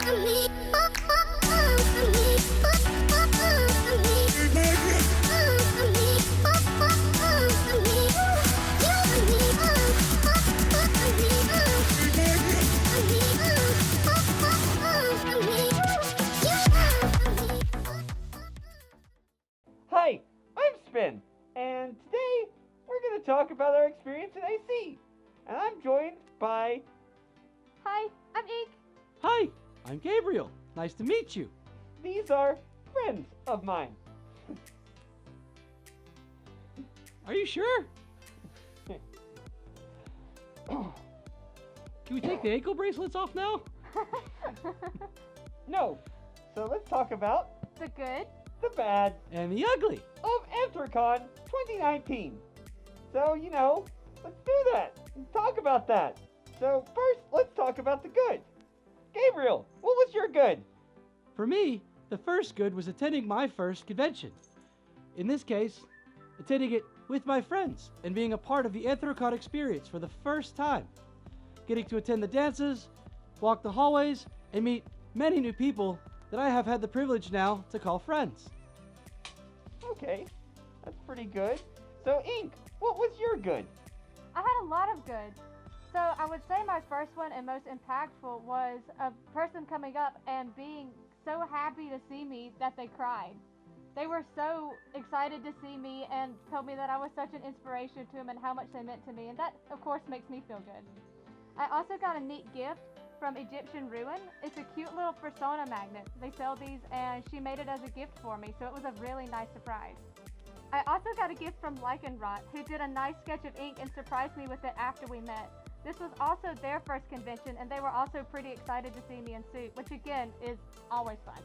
Hi, I'm Spyn, and today we're going to talk about our experience in AC. And I'm joined by... Hi, I'm Ink. Hi, I'm Gabriel. Nice to meet you. These are friends of mine. Are you sure? Can we take the ankle bracelets off now? No, so let's talk about The good. the bad And the ugly. of Anthrocon 2019. So, let's do that. Talk about that. So first, let's talk about the good. Gabriel, what was your good? For me, the first good was attending my first convention. In this case, attending it with my friends and being a part of the Anthrocon experience for the first time. Getting to attend the dances, walk the hallways, and meet many new people that I have had the privilege now to call friends. Okay, that's pretty good. So Ink, what was your good? I had a lot of good. So I would say my first one and most impactful was a person coming up and being so happy to see me that they cried. They were so excited to see me and told me that I was such an inspiration to them and how much they meant to me. And that, of course, makes me feel good. I also got a neat gift from Egyptian Ruin. It's a cute little persona magnet. They sell these and she made it as a gift for me, so it was a really nice surprise. I also got a gift from Lycanrot, who did a nice sketch of ink and surprised me with it after we met. This was also their first convention and they were also pretty excited to see me in suit, which again is always fun.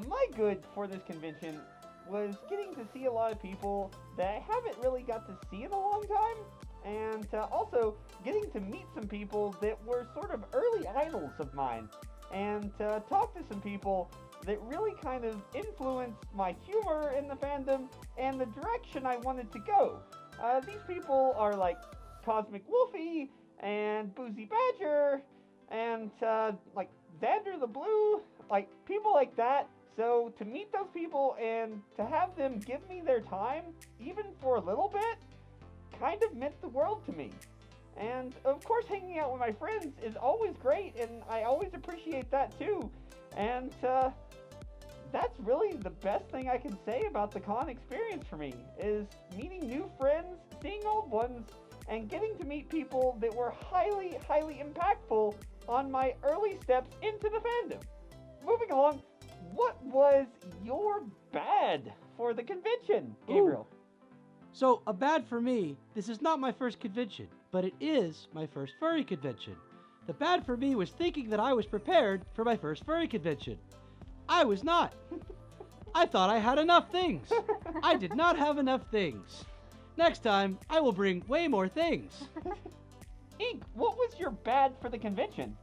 My good for this convention was getting to see a lot of people that I haven't really got to see in a long time, and also getting to meet some people that were sort of early idols of mine, and talk to some people that really kind of influenced my humor in the fandom and the direction I wanted to go. These people are like Cosmic Wolfie and Boozy Badger and like Xander the Blue, like people like that. So to meet those people and to have them give me their time, even for a little bit, kind of meant the world to me. And of course hanging out with my friends is always great, and I always appreciate that too. And that's really the best thing I can say about the con experience for me, is meeting new friends, seeing old ones, and getting to meet people that were highly, highly impactful on my early steps into the fandom. Moving along, what was your bad for the convention, Gabriel? So, a bad for me, this is not my first convention, but it is my first furry convention. The bad for me was thinking that I was prepared for my first furry convention. I was not. I thought I had enough things. I did not have enough things. Next time, I will bring way more things. Ink, what was your bad for the convention?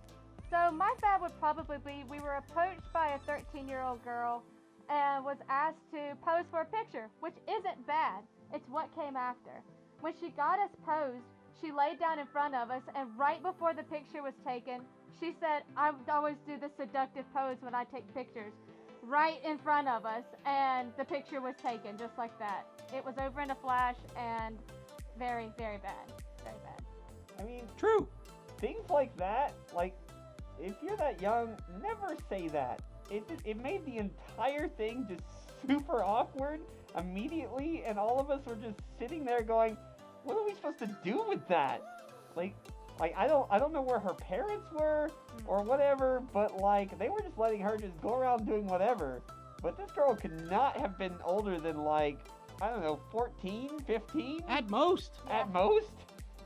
So my bad would probably be we were approached by a 13-year-old girl and was asked to pose for a picture, which isn't bad. It's what came after. When she got us posed, she laid down in front of us, and right before the picture was taken, she said, "I always do the seductive pose when I take pictures," right in front of us, and the picture was taken just like that. It was over in a flash, and very, very bad. Very bad. I mean, True. things like that, like, if you're that young, never say that. It made the entire thing just super awkward immediately, and all of us were just sitting there going, what are we supposed to do with that? Like I don't know where her parents were or whatever, but like they were just letting her just go around doing whatever. But this girl could not have been older than like, I don't know, 14, 15? At most. At most?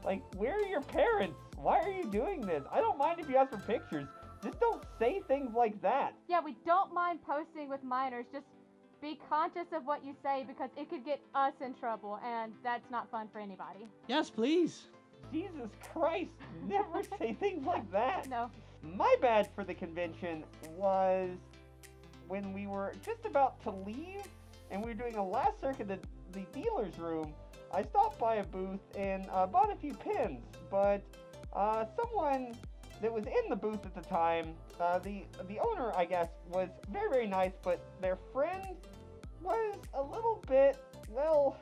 Like, where are your parents? Why are you doing this? I don't mind if you ask for pictures. Just don't say things like that. Yeah, we don't mind posting with minors. Just be conscious of what you say because it could get us in trouble, and that's not fun for anybody. Yes, please. Jesus Christ, never say things like that. No. My bad for the convention was when we were just about to leave and we were doing a last circuit of the dealer's room. I stopped by a booth and bought a few pins, but someone that was in the booth at the time, the owner, I guess, was very, very nice, but their friend was a little bit, well,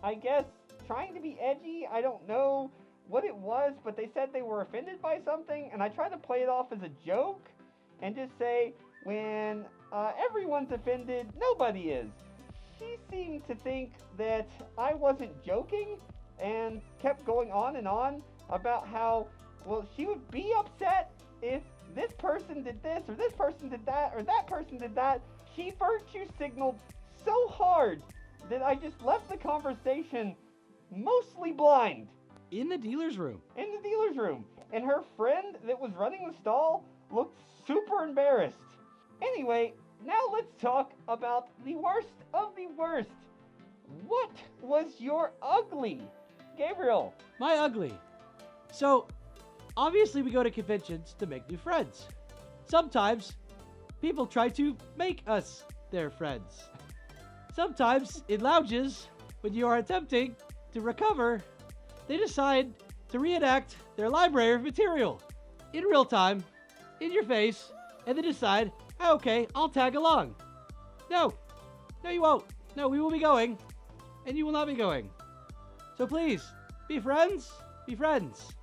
I guess, trying to be edgy. I don't know what it was, but they said they were offended by something, and I tried to play it off as a joke and just say, when everyone's offended, nobody is. She seemed to think that I wasn't joking and kept going on and on about how, well, she would be upset if this person did this or this person did that or that person did that. She virtue signaled so hard that I just left the conversation mostly blind. In the dealer's room. In the dealer's room. And her friend that was running the stall looked super embarrassed. Anyway, now let's talk about the worst of the worst. What was your ugly? Gabriel. My ugly. So, obviously we go to conventions to make new friends. Sometimes, people try to make us their friends. Sometimes, in lounges, when you are attempting to recover, they decide to reenact their library of material in real time, in your face, and they decide, oh, okay, I'll tag along. No, you won't. No, we will be going, and you will not be going. So please, be friends, be friends.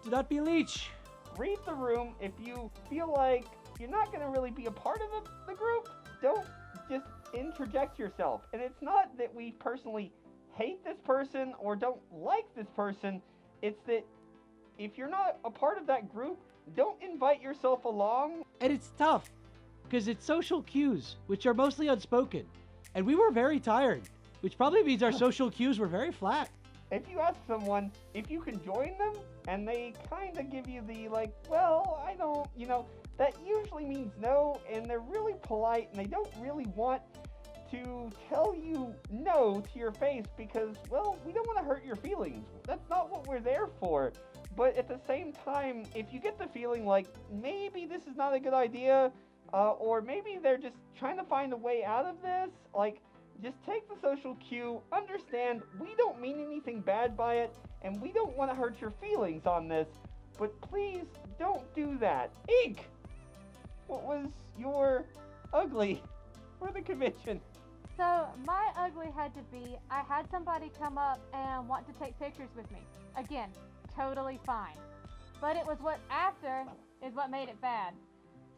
Do not be a leech. Read the room. If you feel like you're not going to really be a part of the group, don't just interject yourself. And it's not that we personally hate this person or don't like this person. It's that if you're not a part of that group, don't invite yourself along. And it's tough, because it's social cues, which are mostly unspoken. And we were very tired, which probably means our social cues were very flat. If you ask someone if you can join them, and they kind of give you the, like, well, I don't, that usually means no, and they're really polite, and they don't really want to tell you no to your face because, well, we don't want to hurt your feelings. That's not what we're there for. But at the same time, if you get the feeling like maybe this is not a good idea, or maybe they're just trying to find a way out of this, like, just take the social cue, understand we don't mean anything bad by it, and we don't want to hurt your feelings on this, but please don't do that. Ink! What was your ugly for the convention? So, my ugly had to be, I had somebody come up and want to take pictures with me. Again, totally fine. But it was what made it bad.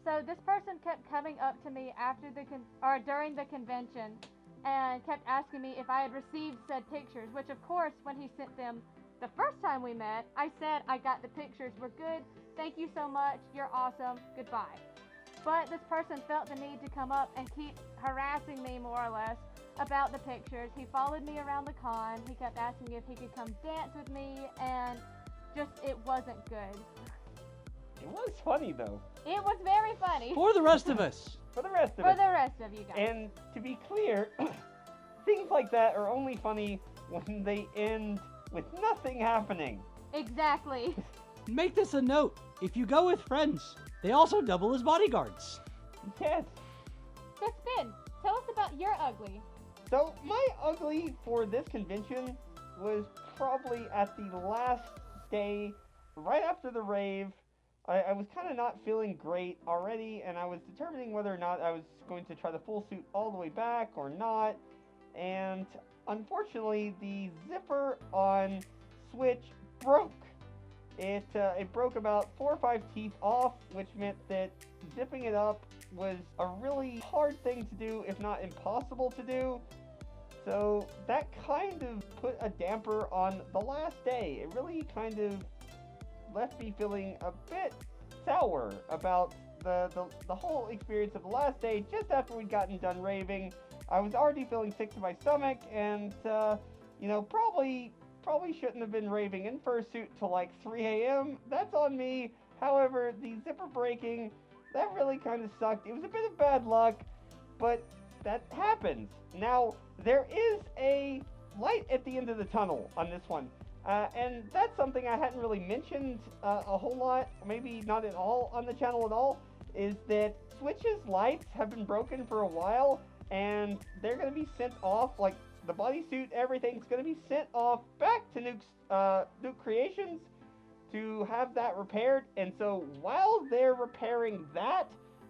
So this person kept coming up to me after during the convention and kept asking me if I had received said pictures, which of course, when he sent them the first time we met, I said I got the pictures, we're good, thank you so much, you're awesome, goodbye. But this person felt the need to come up and keep harassing me more or less about the pictures. He followed me around the con, he kept asking if he could come dance with me, and just, it wasn't good. It was funny though. It was very funny. For the rest of us. For the rest of For us. the rest of you guys. And to be clear, things like that are only funny when they end with nothing happening. Exactly. Make this a note. If you go with friends, they also double as bodyguards. Yes. So Spyn, tell us about your ugly. So my ugly for this convention was probably at the last day, right after the rave. I was kind of not feeling great already, and I was determining whether or not I was going to try the full suit all the way back or not. And unfortunately, the zipper on Switch broke. It broke about 4 or 5 teeth off, which meant that zipping it up was a really hard thing to do, if not impossible to do. So that kind of put a damper on the last day. It really kind of left me feeling a bit sour about the whole experience of the last day. Just after we'd gotten done raving, I was already feeling sick to my stomach, and probably shouldn't have been raving in fursuit till like 3 a.m. That's on me. However, the zipper breaking, that really kind of sucked. It was a bit of bad luck, but that happens. Now, there is a light at the end of the tunnel on this one. And that's something I hadn't really mentioned a whole lot, maybe not at all on the channel at all, is that Switch's lights have been broken for a while, and they're going to be sent off, like the bodysuit, everything's going to be sent off back to Nuke Creations to have that repaired, and so while they're repairing that,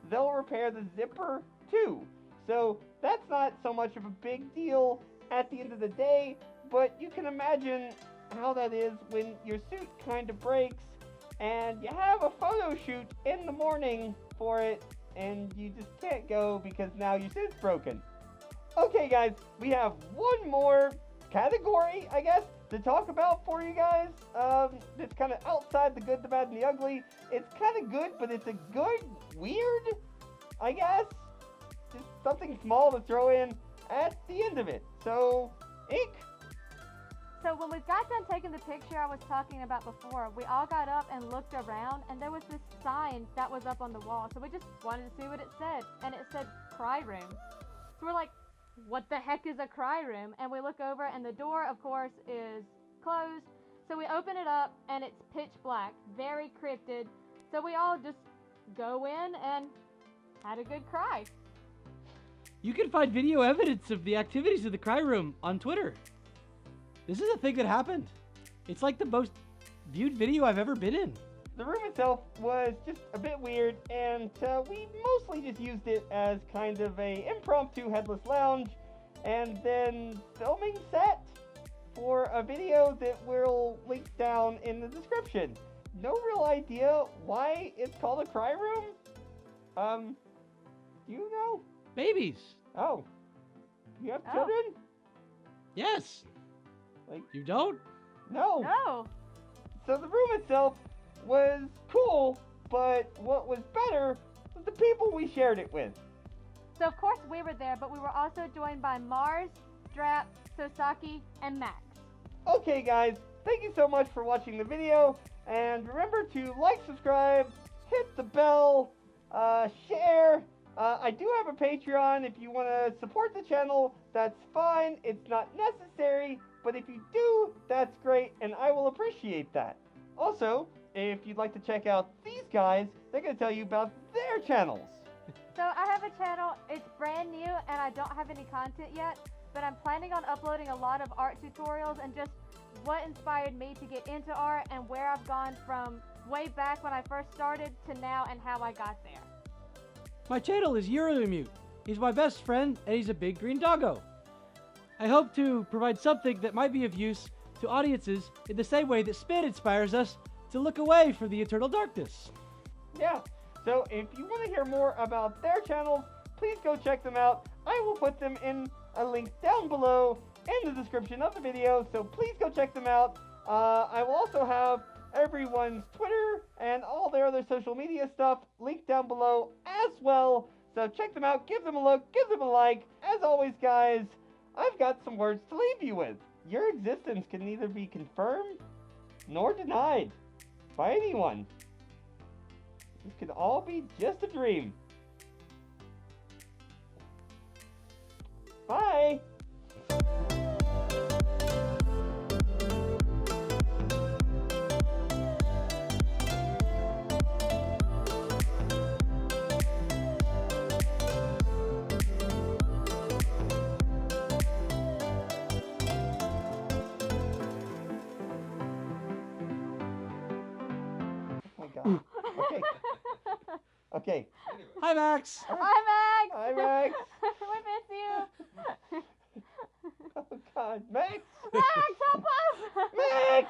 they'll repair the zipper too. So that's not so much of a big deal at the end of the day, but you can imagine how that is when your suit kind of breaks and you have a photo shoot in the morning for it and you just can't go because now your suit's broken. Okay guys, we have one more category, I guess, to talk about for you guys. It's kind of outside the good, the bad, and the ugly. It's kind of good, but it's a good weird, I guess. Just something small to throw in at the end of it. So, Ink. So when we got done taking the picture I was talking about before, we all got up and looked around, and there was this sign that was up on the wall. So we just wanted to see what it said, and it said cry room. So we're like, what the heck is a cry room? And we look over, and the door, of course, is closed. So we open it up, and it's pitch black, very cryptid. So we all just go in and had a good cry. You can find video evidence of the activities of the cry room on Twitter. This is a thing that happened. It's like the most viewed video I've ever been in. The room itself was just a bit weird, and we mostly just used it as kind of a impromptu headless lounge, and then filming set for a video that we'll link down in the description. No real idea why it's called a cry room. Do you know? Babies. Oh. You have Oh. children? Yes. Like, You don't? no. No. So the room itself was cool, but what was better was the people we shared it with. So of course we were there, but we were also joined by Mars, Drap, Sosaki, and Max. Okay guys, thank you so much for watching the video, and remember to like, subscribe, hit the bell, share. I do have a Patreon. If you want to support the channel, that's fine. It's not necessary, but if you do, that's great, and I will appreciate that. Also, if you'd like to check out these guys, they're going to tell you about their channels. So I have a channel, it's brand new and I don't have any content yet, but I'm planning on uploading a lot of art tutorials and just what inspired me to get into art and where I've gone from way back when I first started to now and how I got there. My channel is Uriel Mute. He's my best friend, and he's a big green doggo. I hope to provide something that might be of use to audiences in the same way that Spyn inspires us to look away from the eternal darkness. Yeah, so if you want to hear more about their channels, please go check them out. I will put them in a link down below in the description of the video, so please go check them out. I will also have everyone's Twitter and all their other social media stuff linked down below as well. So check them out, give them a look, give them a like. As always, guys, I've got some words to leave you with. Your existence can neither be confirmed nor denied by anyone. This could all be just a dream. Bye! Okay. Okay. Hi, Max. Hi Max! Hi, Max. We miss you! Oh, God. Max! Max, help us! Max!